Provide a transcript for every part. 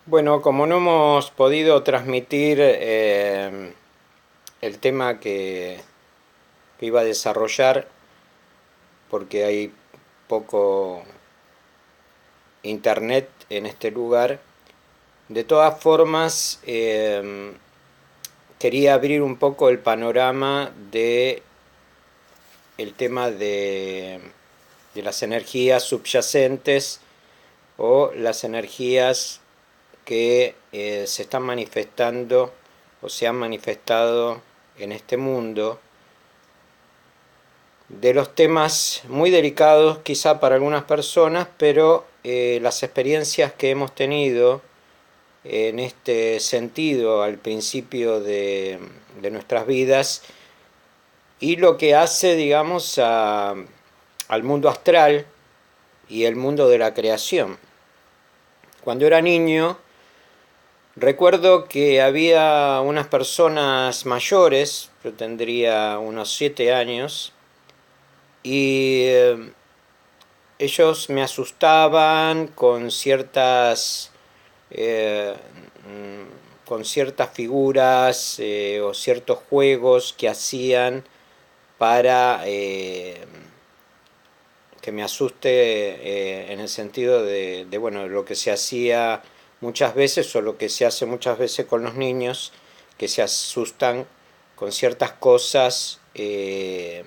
Bueno, como no hemos podido transmitir el tema que iba a desarrollar, porque hay poco internet en este lugar, de todas formas quería abrir un poco el panorama de el tema de las energías subyacentes o las energías que se están manifestando o se han manifestado en este mundo, de los temas muy delicados quizá para algunas personas, pero las experiencias que hemos tenido en este sentido al principio de nuestras vidas y lo que hace, digamos, al mundo astral y el mundo de la creación. Cuando era niño, recuerdo que había unas personas mayores, yo tendría unos 7 años, y ellos me asustaban eh, con ciertas figuras o ciertos juegos que hacían para que me asuste en el sentido bueno, lo que se hacía muchas veces o lo que se hace muchas veces con los niños, que se asustan con ciertas cosas que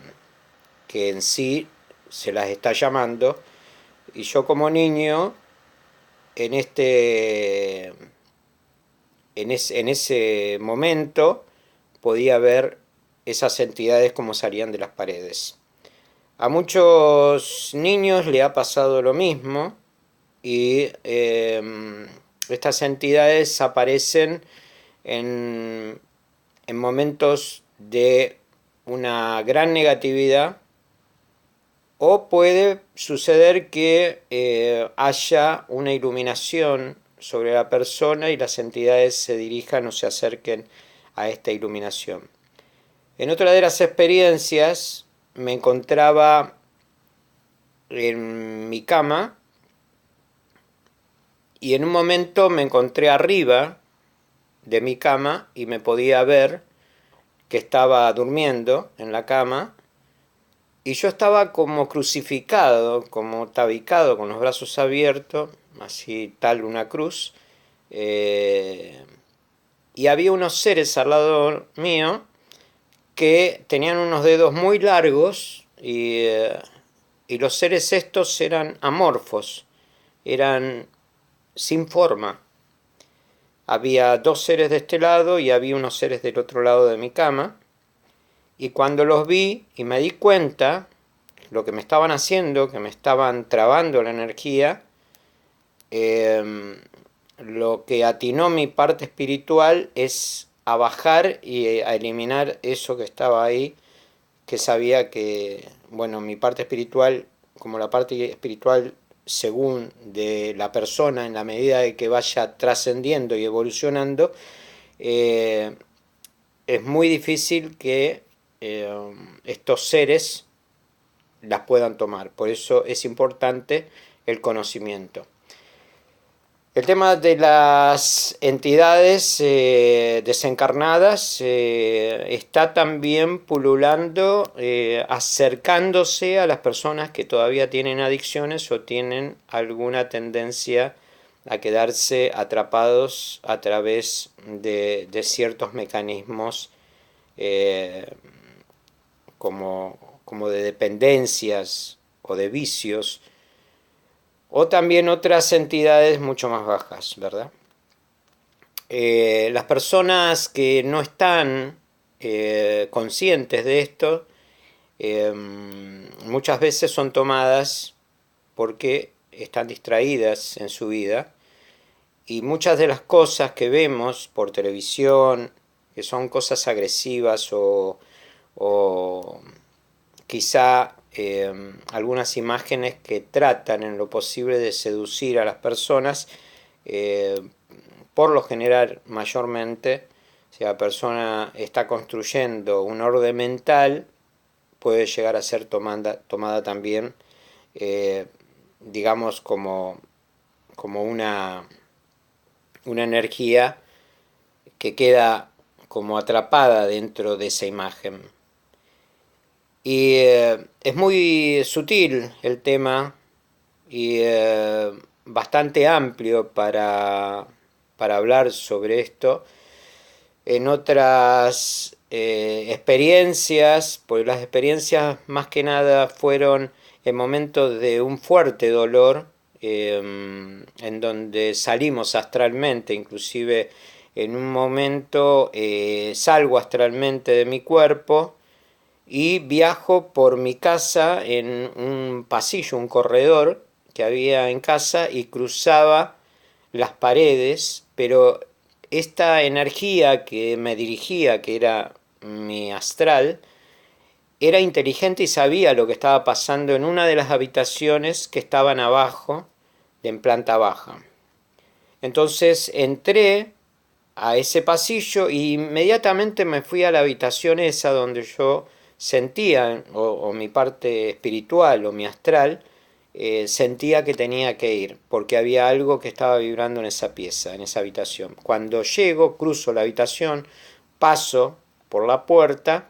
en sí se las está llamando. Y yo como niño, en, este, en ese momento, podía ver esas entidades como salían de las paredes. A muchos niños le ha pasado lo mismo y estas entidades aparecen en, en momentos de una gran negatividad, o puede suceder que haya una iluminación sobre la persona y las entidades se dirijan o se acerquen a esta iluminación. En otra de las experiencias me encontraba en mi cama y en un momento me encontré arriba de mi cama y me podía ver que estaba durmiendo en la cama y yo estaba como crucificado, como tabicado, con los brazos abiertos, así tal una cruz, eh, y había unos seres al lado mío que tenían unos dedos muy largos y los seres estos eran amorfos, eran sin forma. Había dos seres de este lado y había unos seres del otro lado de mi cama. Y cuando los vi y me di cuenta lo que me estaban haciendo, que me estaban trabando la energía, lo que atinó mi parte espiritual es a bajar y a eliminar eso que estaba ahí, que sabía que, bueno, mi parte espiritual, como la parte espiritual según de la persona, en la medida de que vaya trascendiendo y evolucionando, eh, es muy difícil que estos seres las puedan tomar. Por eso es importante el conocimiento. El tema de las entidades desencarnadas está también pululando, acercándose a las personas que todavía tienen adicciones o tienen alguna tendencia a quedarse atrapados a través de ciertos mecanismos eh, como de dependencias o de vicios, o también otras entidades mucho más bajas, ¿verdad? Las personas que no están conscientes de esto muchas veces son tomadas porque están distraídas en su vida y muchas de las cosas que vemos por televisión, que son cosas agresivas o quizá algunas imágenes que tratan en lo posible de seducir a las personas, eh, por lo general, mayormente, si la persona está construyendo un orden mental, puede llegar a ser tomada también, eh, digamos, como una una energía que queda como atrapada dentro de esa imagen. Y es muy sutil el tema y bastante amplio para hablar sobre esto. En otras experiencias, pues las experiencias más que nada fueron en momentos de un fuerte dolor, en donde salimos astralmente, inclusive en un momento salgo astralmente de mi cuerpo y viajo por mi casa en un pasillo, un corredor que había en casa y cruzaba las paredes, pero esta energía que me dirigía, que era mi astral, era inteligente y sabía lo que estaba pasando en una de las habitaciones que estaban abajo, en planta baja. Entonces entré a ese pasillo y inmediatamente me fui a la habitación esa donde yo sentía, o mi parte espiritual o mi astral, sentía que tenía que ir, porque había algo que estaba vibrando en esa pieza, en esa habitación. Cuando llego, cruzo la habitación, paso por la puerta,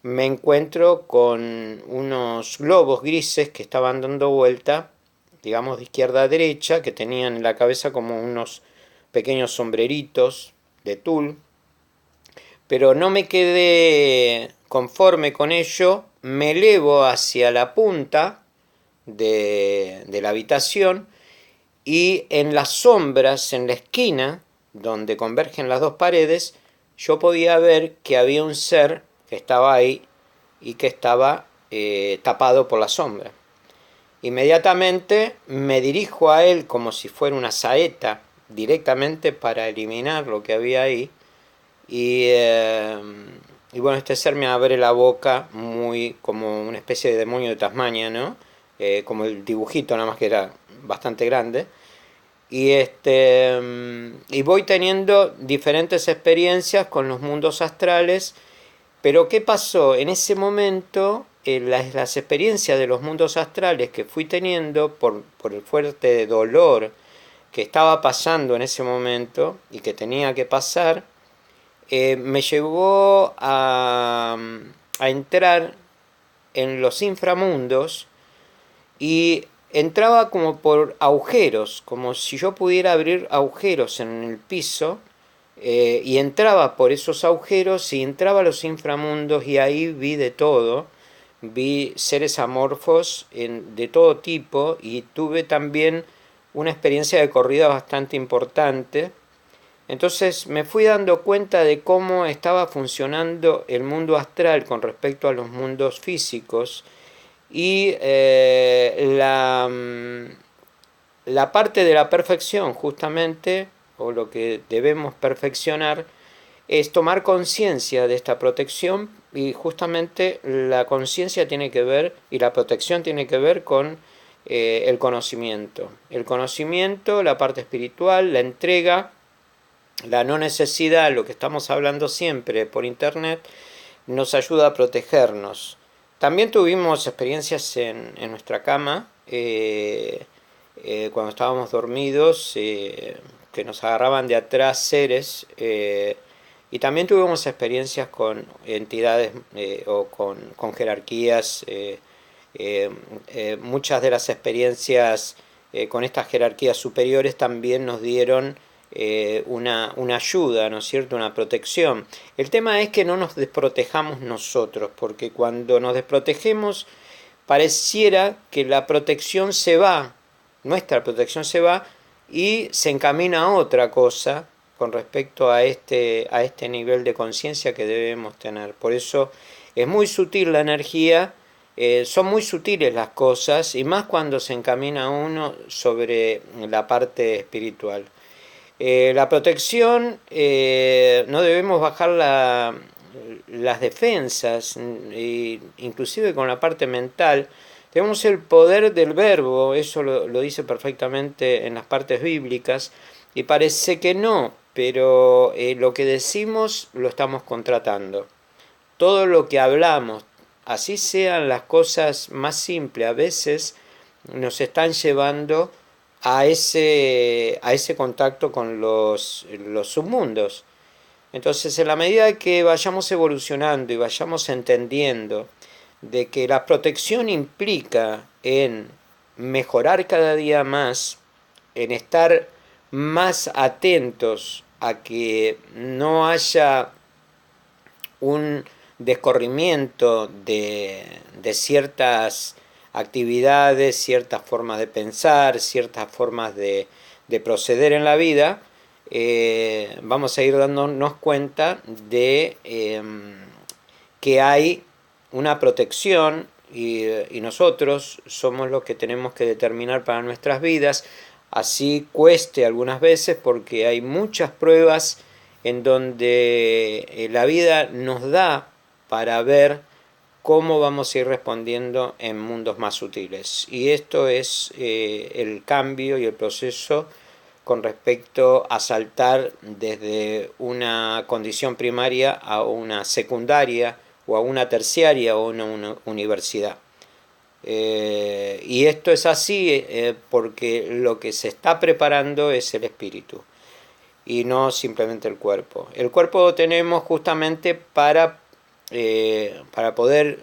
me encuentro con unos globos grises que estaban dando vuelta, digamos de izquierda a derecha, que tenían en la cabeza como unos pequeños sombreritos de tul, pero no me quedé conforme con ello, me elevo hacia la punta de la habitación y en las sombras, en la esquina, donde convergen las dos paredes, yo podía ver que había un ser que estaba ahí y que estaba tapado por la sombra. Inmediatamente me dirijo a él como si fuera una saeta directamente para eliminar lo que había ahí y bueno, este ser me abre la boca muy como una especie de demonio de Tasmania, ¿no? Como el dibujito, nada más que era bastante grande. Y voy teniendo diferentes experiencias con los mundos astrales, pero ¿qué pasó? En ese momento, las experiencias de los mundos astrales que fui teniendo por el fuerte dolor que estaba pasando en ese momento y que tenía que pasar, me llevó a entrar en los inframundos y entraba como por agujeros, como si yo pudiera abrir agujeros en el piso y entraba por esos agujeros y entraba a los inframundos y ahí vi de todo, vi seres amorfos de todo tipo y tuve también una experiencia de corrida bastante importante. Entonces me fui dando cuenta de cómo estaba funcionando el mundo astral con respecto a los mundos físicos y la parte de la perfección justamente, o lo que debemos perfeccionar, es tomar conciencia de esta protección y justamente la conciencia tiene que ver y la protección tiene que ver con el conocimiento. El conocimiento, la parte espiritual, la entrega, la no necesidad, lo que estamos hablando siempre por internet, nos ayuda a protegernos. También tuvimos experiencias en nuestra cama, cuando estábamos dormidos, que nos agarraban de atrás seres, y también tuvimos experiencias con entidades o con jerarquías. Muchas de las experiencias con estas jerarquías superiores también nos dieron una ayuda, ¿no es cierto?, una protección. El tema es que no nos desprotejamos nosotros, porque cuando nos desprotegemos pareciera que la protección se va, nuestra protección se va y se encamina a otra cosa con respecto a este nivel de conciencia que debemos tener. Por eso es muy sutil la energía, son muy sutiles las cosas y más cuando se encamina uno sobre la parte espiritual. La protección, no debemos bajar las defensas, inclusive con la parte mental. Tenemos el poder del verbo, eso lo dice perfectamente en las partes bíblicas, y parece que no, pero lo que decimos lo estamos contratando. Todo lo que hablamos, así sean las cosas más simples, a veces nos están llevando a ese contacto con los submundos. Entonces, en la medida que vayamos evolucionando y vayamos entendiendo de que la protección implica en mejorar cada día más, en estar más atentos a que no haya un descorrimiento de ciertas actividades, ciertas formas de pensar, ciertas formas de proceder en la vida, vamos a ir dándonos cuenta de que hay una protección y nosotros somos los que tenemos que determinar para nuestras vidas, así cueste algunas veces porque hay muchas pruebas en donde la vida nos da para ver cómo vamos a ir respondiendo en mundos más sutiles. Y esto es el cambio y el proceso con respecto a saltar desde una condición primaria a una secundaria o a una terciaria o a una universidad. Y esto es así porque lo que se está preparando es el espíritu y no simplemente el cuerpo. El cuerpo lo tenemos justamente para poder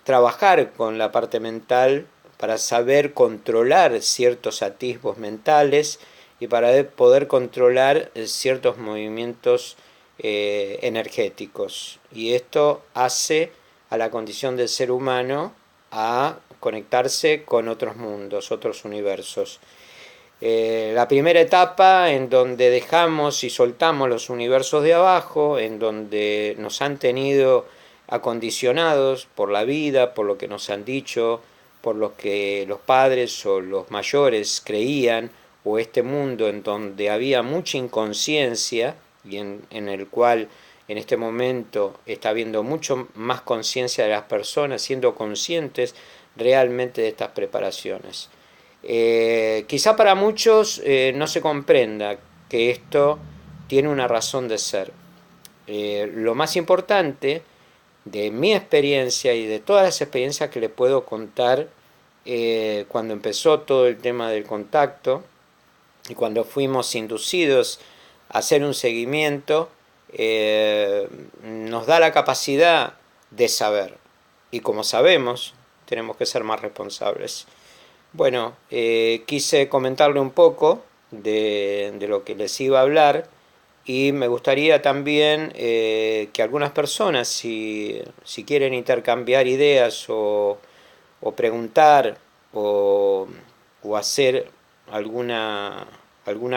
trabajar con la parte mental, para saber controlar ciertos atisbos mentales y para poder controlar ciertos movimientos energéticos. Y esto hace a la condición del ser humano a conectarse con otros mundos, otros universos. La primera etapa en donde dejamos y soltamos los universos de abajo, en donde nos han tenido acondicionados por la vida, por lo que nos han dicho, por lo que los padres o los mayores creían, o este mundo en donde había mucha inconsciencia y en el cual en este momento está habiendo mucho más conciencia de las personas, siendo conscientes realmente de estas preparaciones. Quizá para muchos no se comprenda que esto tiene una razón de ser. Lo más importante de mi experiencia y de todas las experiencias que le puedo contar cuando empezó todo el tema del contacto y cuando fuimos inducidos a hacer un seguimiento, nos da la capacidad de saber. Y como sabemos, tenemos que ser más responsables. Bueno, quise comentarle un poco de lo que les iba a hablar y me gustaría también que algunas personas, si quieren intercambiar ideas o preguntar o hacer alguna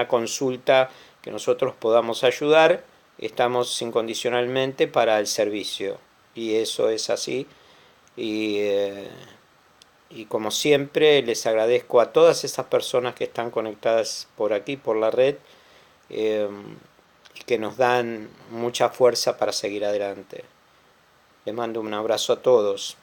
consulta que nosotros podamos ayudar, estamos incondicionalmente para el servicio. Y eso es así. Y como siempre, les agradezco a todas esas personas que están conectadas por aquí, por la red, y que nos dan mucha fuerza para seguir adelante. Les mando un abrazo a todos.